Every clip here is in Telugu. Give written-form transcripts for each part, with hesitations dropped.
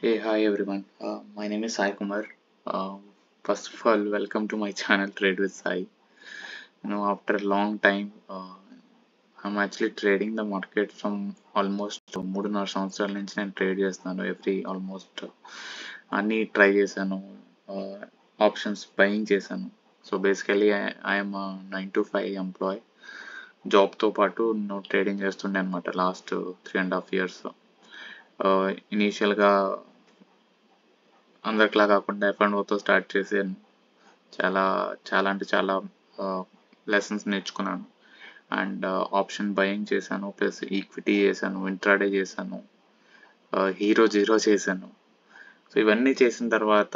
Hey, hi everyone. My name is Sai Kumar. Uh, First of all, welcome to my channel Trade with Sai. After a long time, I'm actually trading the market from almost 3.5 సంవత్సరాల నుంచి నేను ట్రేడ్ చేస్తున్నాను. ఎవ్రీ ఆల్మోస్ట్ అన్ని ట్రై చేశాను. ఆప్షన్స్ బయింగ్ చేశాను. So basically I'm 9 to 5 employee. జాబ్తో పాటు ట్రేడింగ్ చేస్తుండే అనమాట లాస్ట్ 3.5 years. ఇనీషియల్గా అందరిలా కాకుండా F&Oతో స్టార్ట్ చేశాను. చాలా చాలా అంటే చాలా లెసన్స్ నేర్చుకున్నాను. అండ్ ఆప్షన్ బయింగ్ చేశాను, ప్లస్ ఈక్విటీ చేశాను, ఇంట్రాడే చేశాను, హీరో జీరో చేశాను. సో ఇవన్నీ చేసిన తర్వాత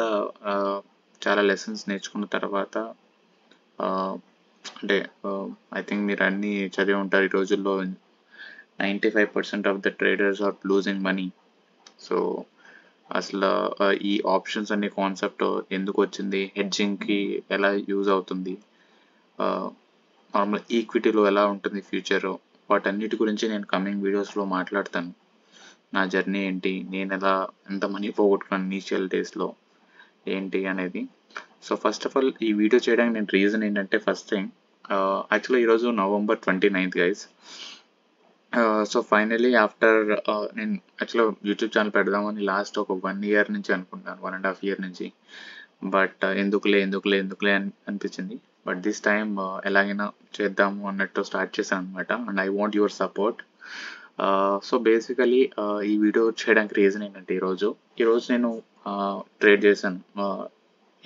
చాలా లెసన్స్ నేర్చుకున్న తర్వాత అంటే ఐ థింక్ మీరు అన్నీ చదివి ఉంటారు. ఈ రోజుల్లో 95% of the traders are losing money. So అసలు ఈ ఆప్షన్స్ అనే కాన్సెప్ట్ ఎందుకు వచ్చింది, హెడ్జింగ్కి ఎలా యూజ్ అవుతుంది, నార్మల్ ఈక్విటీలో ఎలా ఉంటుంది ఫ్యూచర్, వాటన్నిటి గురించి నేను కమింగ్ వీడియోస్లో మాట్లాడతాను. నా జర్నీ ఏంటి, నేను ఎంత మనీ పోగొట్టుకున్నాను ఇనీషియల్ డేస్లో ఏంటి అనేది. సో ఫస్ట్ ఆఫ్ ఆల్ ఈ వీడియో చేయడానికి నేను రీజన్ ఏంటంటే, ఫస్ట్ థింగ్ యాక్చువల్లీ ఈరోజు November 29th guys. So finally after నేను యాక్చువల్గా యూట్యూబ్ ఛానల్ పెడదామని లాస్ట్ ఒక 1 year నుంచి అనుకుంటున్నాను, 1.5 year నుంచి. బట్ ఎందుకులే అనిపించింది. బట్ దిస్ టైమ్ ఎలాగైనా చేద్దాము అన్నట్టు స్టార్ట్ చేశాను అనమాట. And I want your support. So basically ఈ వీడియో చేయడానికి రీజన్ ఏంటంటే, ఈరోజు నేను ట్రేడ్ చేశాను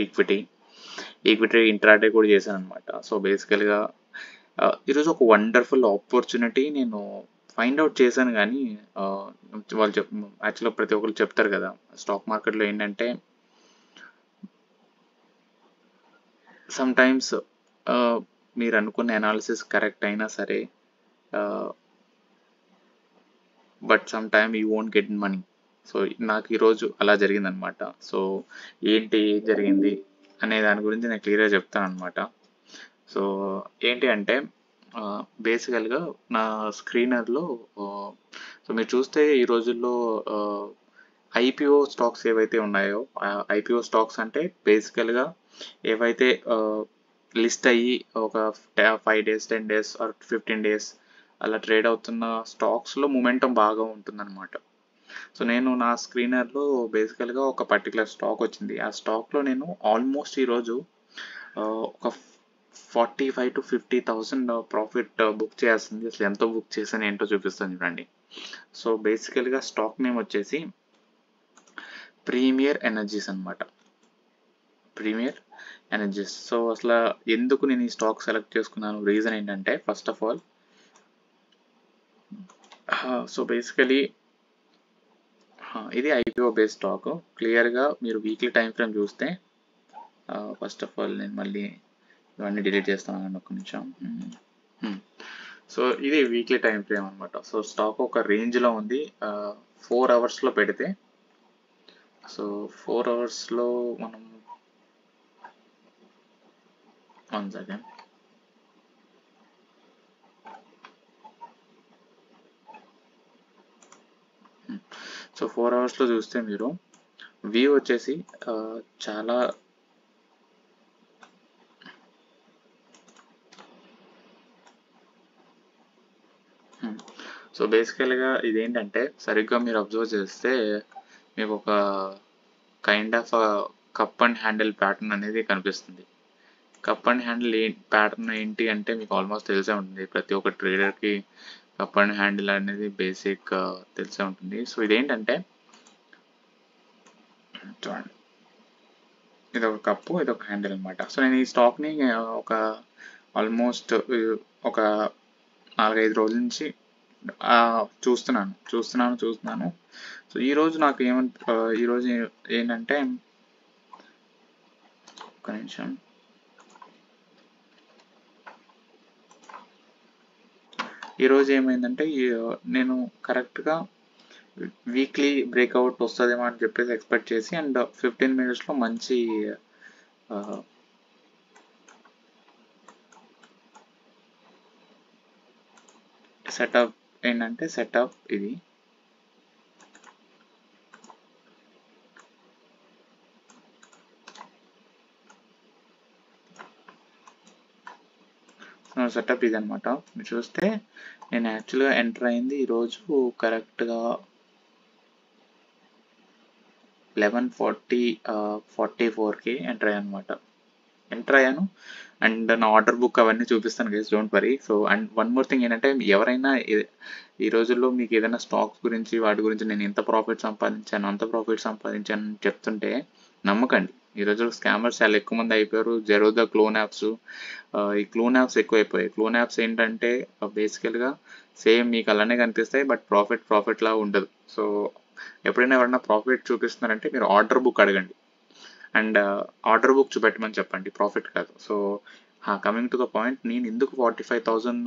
ఈక్విటీ ఇంట్రాడే కూడా చేశాను అనమాట. సో బేసికల్గా ఈరోజు ఒక వండర్ఫుల్ ఆపర్చునిటీ నేను ఫైండ్ అవుట్ చేశాను. కానీ వాళ్ళు యాక్చువల్గా ప్రతి ఒక్కరు చెప్తారు కదా, స్టాక్ మార్కెట్లో ఏంటంటే సమ్ టైమ్స్ మీరు అనుకున్న అనాలిసిస్ కరెక్ట్ అయినా సరే, but some time you won't get money. So నాకు ఈరోజు అలా జరిగిందనమాట. సో ఏం జరిగింది అనే దాని గురించి నేను క్లియర్గా చెప్తాను అనమాట. సో ఏంటి అంటే, బేసికల్గా నా స్క్రీనర్లో సో మీరు చూస్తే ఈ రోజుల్లో ఐపీఓ స్టాక్స్ ఏవైతే ఉన్నాయో, ఐపీఓ స్టాక్స్ అంటే బేసికల్గా ఏవైతే లిస్ట్ అయ్యి ఒక 5 days 10 days ఆర్ 15 days అలా ట్రేడ్ అవుతున్న స్టాక్స్లో మొమెంటం బాగా ఉంటుందన్నమాట. సో నేను నా స్క్రీనర్లో బేసికల్గా ఒక పర్టికులర్ స్టాక్ వచ్చింది. ఆ స్టాక్లో నేను ఆల్మోస్ట్ ఈరోజు ఒక 45,000 to 50,000 ప్రాఫిట్ బుక్ చేయాల్సింది. అసలు ఎంతో బుక్ చేశాను ఏంటో చూపిస్తాను చూడండి. సో బేసికల్గా స్టాక్ నేమ్ వచ్చేసి ప్రీమియర్ ఎనర్జీస్ అనమాట. Premier Energies. సో అసలు ఎందుకు నేను ఈ స్టాక్ సెలెక్ట్ చేసుకున్నాను, రీజన్ ఏంటంటే, first of all so basically ఇది ఐపీఓ బేస్డ్ స్టాక్. క్లియర్గా మీరు వీక్లీ టైం ఫ్రేమ్ చూస్తే, ఫస్ట్ ఆఫ్ ఆల్ నేను మళ్ళీ ఇవన్నీ డిలీట్ చేస్తాను ఒక్క నిమిషం. సో ఇది వీక్లీ టైం ఫ్రేమ్ అనమాట. సో స్టాక్ ఒక రేంజ్లో ఉంది. 4 hours పెడితే, సో 4 hours మనం 1 second. సో 4 hours చూస్తే మీరు వ్యూ వచ్చేసి చాలా సో బేసికల్గా ఇదేంటంటే, సరిగ్గా మీరు అబ్జర్వ్ చేస్తే మీకు ఒక kind of cup and handle pattern అనేది కనిపిస్తుంది. కప్ అండ్ హ్యాండిల్ ప్యాటర్న్ ఏంటి అంటే మీకు ఆల్మోస్ట్ తెలిసే ఉంటుంది. ప్రతి ఒక్క ట్రేడర్కి కప్ అండ్ హ్యాండిల్ అనేది బేసిక్ తెలిసే ఉంటుంది. సో ఇదేంటంటే చూడండి, ఇది ఒక కప్పు, ఇది ఒక హ్యాండిల్ అనమాట. సో నేను ఈ స్టాక్ని ఒక ఆల్మోస్ట్ ఒక 4-5 రోజుల నుంచి చూస్తున్నాను. సో ఈరోజు నాకు ఈరోజు ఏంటంటే, ఒక నిమిషం, ఈరోజు ఏమైందంటే, నేను కరెక్ట్గా వీక్లీ బ్రేక్అవుట్ వస్తుందేమో అని చెప్పేసి ఎక్స్పెక్ట్ చేసి, అండ్ 15 minutes మంచి సెటప్ ఇది సెటప్ ఇది అనమాట. మీరు చూస్తే నేను యాక్చువల్గా ఎంటర్ అయింది ఈరోజు కరెక్ట్గా 11:44కి ఎంటర్ అయ్యాను అనమాట. ఎంటర్ అయ్యాను అండ్ నా ఆర్డర్ బుక్ అవన్నీ చూపిస్తాను guys, don't worry. So and one more thing ఏంటంటే, ఎవరైనా ఈ రోజుల్లో మీకు ఏదైనా స్టాక్స్ గురించి వాటి గురించి నేను ఇంత ప్రాఫిట్ సంపాదించాను అంత ప్రాఫిట్ సంపాదించాను అని చెప్తుంటే నమ్మకండి. ఈ రోజుల్లో స్కామర్స్ చాలా ఎక్కువ మంది అయిపోయారు. జెరోదా క్లోన్ యాప్స్, ఈ క్లోన్ యాప్స్ ఎక్కువైపోయాయి. క్లోన్ యాప్స్ ఏంటంటే బేసికల్గా సేమ్ మీకు అలానే కనిపిస్తాయి, బట్ ప్రాఫిట్ లా ఉండదు. సో ఎప్పుడైనా ఎవరైనా ప్రాఫిట్ చూపిస్తున్నారంటే మీరు ఆర్డర్ బుక్ అడగండి అండ్ ఆర్డర్ బుక్ చూపెట్టమని చెప్పండి, ప్రాఫిట్ కాదు. So coming to the point, నేను ఎందుకు 45,000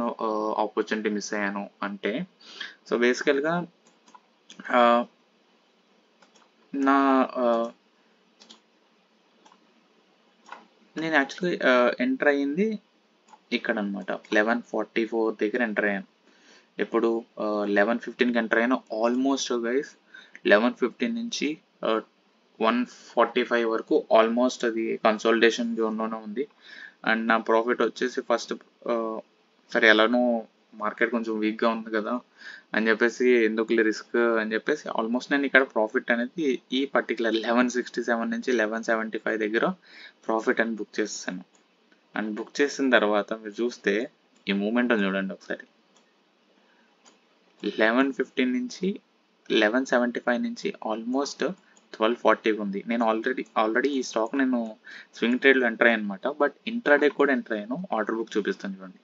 ఆపర్చునిటీ మిస్ అయ్యాను అంటే, సో బేసికల్గా నా నేను యాక్చువల్గా ఎంటర్ అయ్యింది ఇక్కడ అనమాట. 11:44 దగ్గర ఎంటర్ అయ్యాను. ఎప్పుడు 11:15కి ఎంటర్ అయ్యాను. ఆల్మోస్ట్ గైస్ 11:15 నుంచి 1:45 వరకు ఆల్మోస్ట్ అది కన్సాలిడేషన్ జోన్లోనే ఉంది. అండ్ నా ప్రాఫిట్ వచ్చేసి ఫస్ట్ సరే ఎలానో మార్కెట్ కొంచెం వీక్గా ఉంది కదా అని చెప్పేసి ఎందుకులే రిస్క్ అని చెప్పేసి ఆల్మోస్ట్ నేను ఇక్కడ ప్రాఫిట్ అనేది ఈ పర్టికులర్ 11:67 నుంచి 11:75 దగ్గర ప్రాఫిట్ అని బుక్ చేస్తాను. అండ్ బుక్ చేసిన తర్వాత మీరు చూస్తే ఈ మూమెంట్ చూడండి ఒకసారి. 11:15 నుంచి 11:75 నుంచి ఆల్మోస్ట్ 12:40 ఉంది. నేను ఆల్రెడీ ఈ స్టాక్ నేను స్వింగ్ ట్రేడ్లో ఎంటర్ అయ్యాను అనమాట. బట్ ఇంట్రాడే కూడా ఎంటర్ అయ్యాను. ఆర్డర్ బుక్ చూపిస్తాను చూడండి.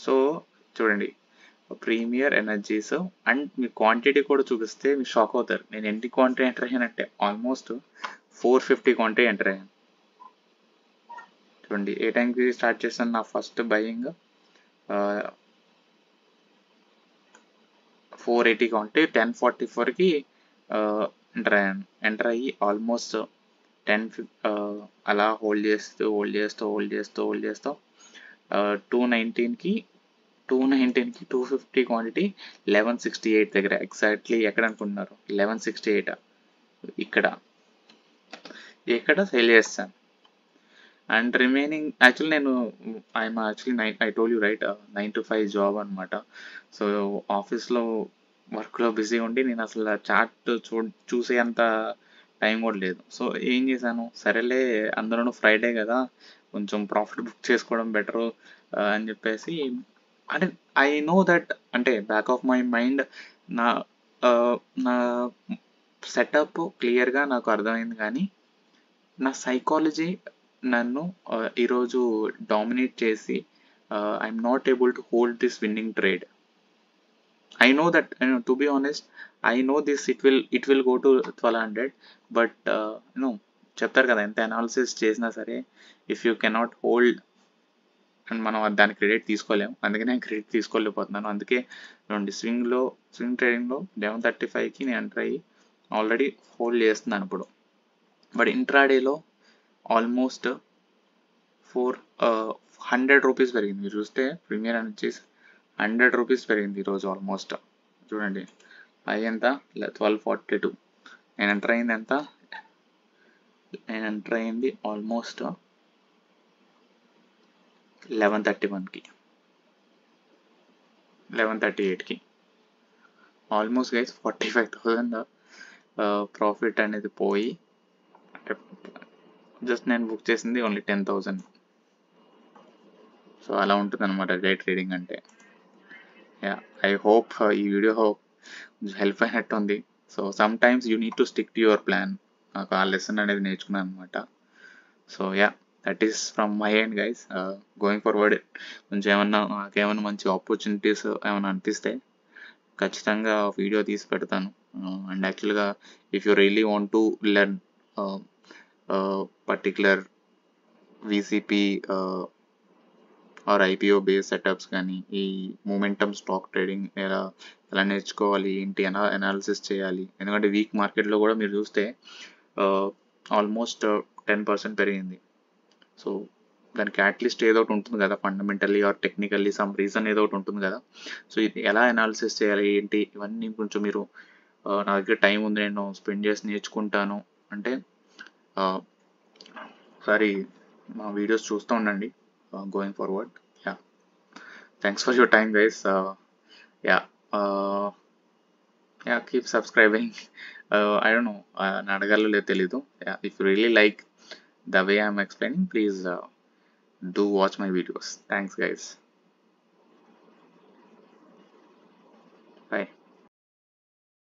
సో చూడండి, ప్రీమియర్ ఎనర్జీస్ అండ్ మీ క్వాంటిటీ కూడా చూపిస్తే మీరు షాక్ అవుతారు. నేను ఎన్ని క్వాంటిటీ ఎంటర్ అయ్యానంటే ఆల్మోస్ట్ 450 క్వాంటిటీ ఎంటర్ అయ్యాను. చూడండి ఏ టైంకి స్టార్ట్ చేస్తాను నా ఫస్ట్ బయింగ్ 480 క్వాంటిటీ 10:44కి ఎంటర్ అయ్యి ఆల్మోస్ట్ 10 అలా హోల్డ్ చేస్తూ 219కి 250 క్వాంటిటీ 1168 దగ్గర ఎగ్జాక్ట్లీ ఎక్కడ అనుకుంటున్నారు? 1168 ఇక్కడ సేల్ చేస్తాను. అండ్ రిమైనింగ్ యాక్చువల్లీ నేను I told you right 9 to 5 job అనమాట. సో ఆఫీస్లో వర్క్లో బిజీ ఉండి నేను అసలు చాట్ చూసే అంత టైం కూడా లేదు. సో ఏం చేశాను, సరేలే అందులోనూ ఫ్రైడే కదా కొంచెం ప్రాఫిట్ బుక్ చేసుకోవడం బెటరు అని చెప్పేసి, అంటే ఐ నో దట్, అంటే బ్యాక్ ఆఫ్ మై మైండ్ నా నా సెటప్ క్లియర్గా నాకు అర్థమైంది. కానీ నా సైకాలజీ నన్ను ఈరోజు డామినేట్ చేసి I'm not able to hold this winnowing trade. I know that, to be honest, I know this it will go to 1200, but చెప్తారు కదా ఎంత అనాలిసిస్ చేసినా సరే if you cannot hold and మనం దాని క్రెడిట్ తీసుకోలేము. అందుకే నేను క్రెడిట్ తీసుకోలేకపోతున్నాను. అందుకే స్వింగ్ ట్రేడింగ్లో 11:35కి నేను ఎంటర్ అయ్యి ఆల్రెడీ హోల్డ్ చేస్తున్నాను ఇప్పుడు. బట్ ఇంట్రాడేలో ఆల్మోస్ట్ 100 రూపీస్ పెరిగింది. మీరు చూస్తే ప్రీమియర్ అని వచ్చేసి 100 రూపీస్ పెరిగింది ఈరోజు ఆల్మోస్ట్. చూడండి హై ఎంత 1242. నేను ఎంటర్ అయింది ఎంత? నేను ఎంటర్ అయింది ఆల్మోస్ట్ 11:31కి 11:38కి ఆల్మోస్ట్ గైస్ 45,000 ప్రాఫిట్ అనేది పోయి, జస్ట్ నేను బుక్ చేసింది ఓన్లీ 10,000. సో అలా ఉంటుంది అనమాట డే ట్రేడింగ్ అంటే. ఐ హోప్ ఈ వీడియో కొంచెం హెల్ప్ అయినట్టు ఉంది. So some times you need to stick to your plan. నాకు ఆ లెసన్ అనేది నేర్చుకున్నాను అనమాట. So that is from my end guys. Going forward కొంచెం నాకేమన్నా మంచి ఆపర్చునిటీస్ ఏమైనా అనిపిస్తే ఖచ్చితంగా వీడియో తీసి పెడతాను. అండ్ యాక్చువల్గా if you really want to learn particular VCP or IPO base setups కానీ, ఈ మూమెంటమ్ స్టాక్ ట్రేడింగ్ ఎలా నేర్చుకోవాలి, ఏంటి అనాలిసిస్ చేయాలి. ఎందుకంటే వీక్ మార్కెట్లో కూడా మీరు చూస్తే ఆల్మోస్ట్ 10% పెరిగింది. సో దానికి అట్లీస్ట్ ఏదో ఒకటి ఉంటుంది కదా, fundamentally or technically some reason ఏదో ఒకటి ఉంటుంది కదా. సో ఇది ఎలా అనాలిసిస్ చేయాలి ఏంటి ఇవన్నీ కొంచెం మీరు నా దగ్గర టైం ఉంది నేను స్పెండ్ చేసి నేర్చుకుంటాను అంటే ఒకసారి మా వీడియోస్ చూస్తూ ఉండండి going forward. Yeah, thanks for your time guys. Yeah, yeah, keep subscribing. I don't know, నా అడగాలో లేదో తెలీదు. Yeah, if you really like the way I'm explaining, please do watch my videos. Thanks guys. Bye.